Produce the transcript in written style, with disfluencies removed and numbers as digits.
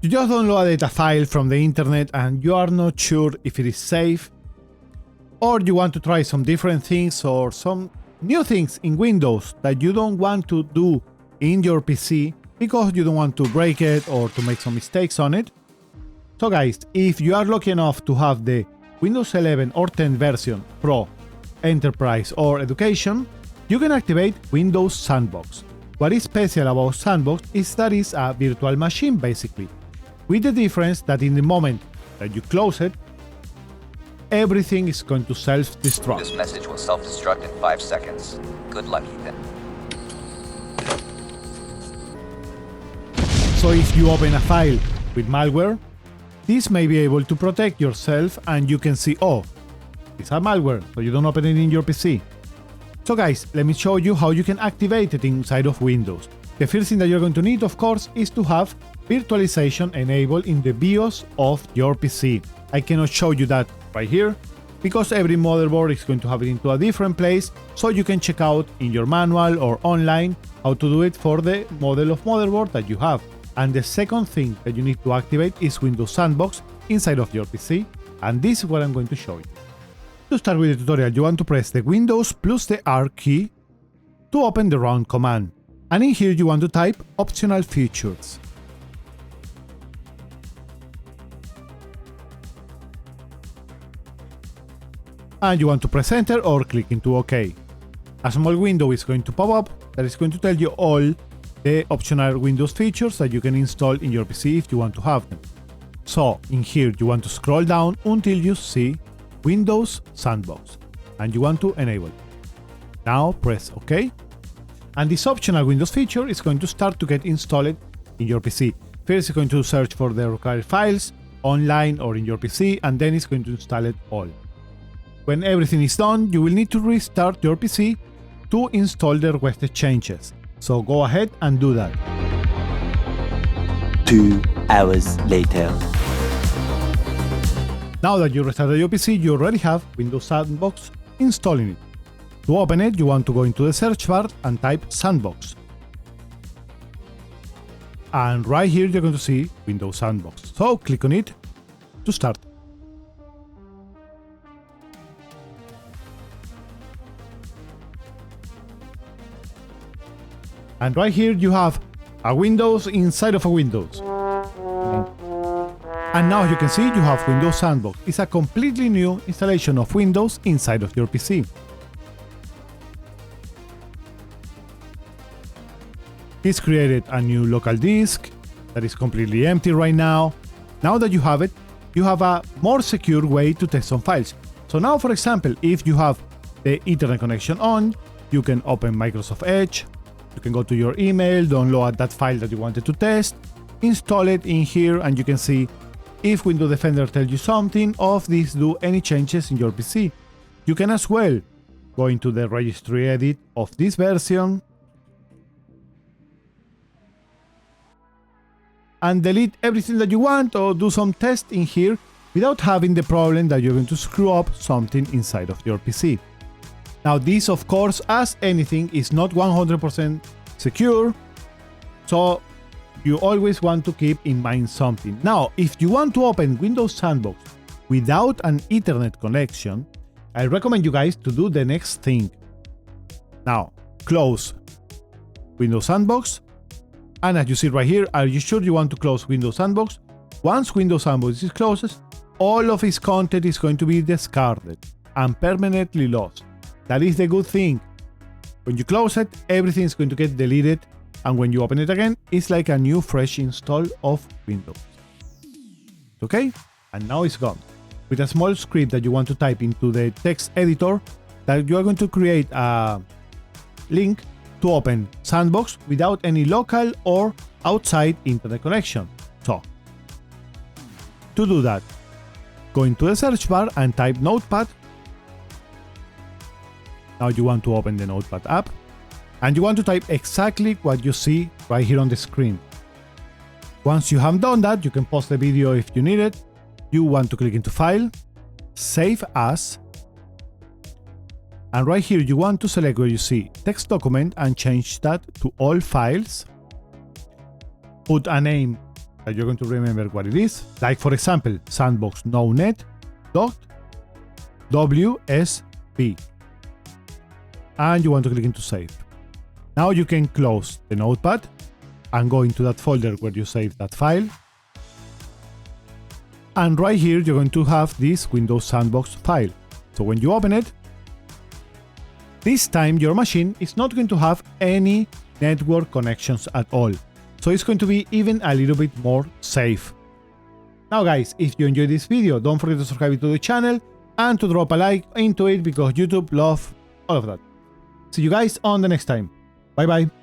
You just downloaded a file from the internet and you are not sure if it is safe, or you want to try some different things or some new things in Windows that you don't want to do in your PC because you don't want to break it or to make some mistakes on it. So guys, if you are lucky enough to have the Windows 11 or 10 version Pro, Enterprise or Education, you can activate Windows Sanbox. What is special about Sandbox is that it's a virtual machine basically, with the difference that in the moment that you close it, everything is going to self-destruct. This message will self-destruct in 5 seconds. Good luck, Ethan. So if you open a file with malware, this may be able to protect yourself and you can see, oh, it's a malware, so you don't open it in your PC. So guys, let me show you how you can activate it inside of Windows. The first thing that you're going to need, of course, is to have virtualization enabled in the BIOS of your PC. I cannot show you that right here because every motherboard is going to have it into a different place, so you can check out in your manual or online how to do it for the model of motherboard that you have. And the second thing that you need to activate is Windows Sanbox inside of your PC, and this is what I'm going to show you. To start with the tutorial, you want to press the Windows plus the R key to open the run command, and in here you want to type optional features. And you want to press enter or click into OK. A small window is going to pop up that is going to tell you all the optional Windows features that you can install in your PC if you want to have them. So in here you want to scroll down until you see Windows Sandbox and you want to enable it. Now press OK. And this optional Windows feature is going to start to get installed in your PC. First it's going to search for the required files online or in your PC, and then it's going to install it all. When everything is done, you will need to restart your PC to install the requested changes. So go ahead and do that. 2 hours later. Now that you restarted your PC, you already have Windows Sandbox installing it. To open it, you want to go into the search bar and type Sandbox. And right here you're going to see Windows Sandbox. So click on it to start. And right here you have a Windows inside of a Windows. And now you can see you have Windows Sandbox. It's a completely new installation of Windows inside of your PC. It's created a new local disk that is completely empty right now. Now that you have it, you have a more secure way to test some files. So now, for example, if you have the Ethernet connection on, you can open Microsoft Edge. You can go to your email, download that file that you wanted to test, install it in here, and you can see if Windows Defender tells you something of this, do any changes in your PC. You can as well go into the registry edit of this version and delete everything that you want or do some tests in here without having the problem that you're going to screw up something inside of your PC. Now this, of course, as anything, is not 100% secure, so you always want to keep in mind something. Now, if you want to open Windows Sandbox without an Ethernet connection, I recommend you guys to do the next thing. Now, close Windows Sandbox, and as you see right here, are you sure you want to close Windows Sandbox? Once Windows Sandbox is closed, all of its content is going to be discarded and permanently lost. That is the good thing. When you close it, everything is going to get deleted, and when you open it again, it's like a new fresh install of Windows. Okay? And now it's gone. With a small script that you want to type into the text editor, that you are going to create a link to open Sandbox without any local or outside internet connection. So, to do that, go into the search bar and type Notepad. Now you want to open the Notepad app, and you want to type exactly what you see right here on the screen. Once you have done that, you can pause the video if you need it. You want to click into File, Save As, and right here you want to select where you see Text Document and change that to All Files. Put a name that you're going to remember what it is. Like for example, sandbox nonet.wsb. And you want to click into save. Now you can close the notepad and go into that folder where you saved that file. And right here, you're going to have this Windows Sanbox file. So when you open it, this time your machine is not going to have any network connections at all. So it's going to be even a little bit more safe. Now guys, if you enjoyed this video, don't forget to subscribe to the channel and to drop a like into it because YouTube loves all of that. See you guys on the next time. Bye bye.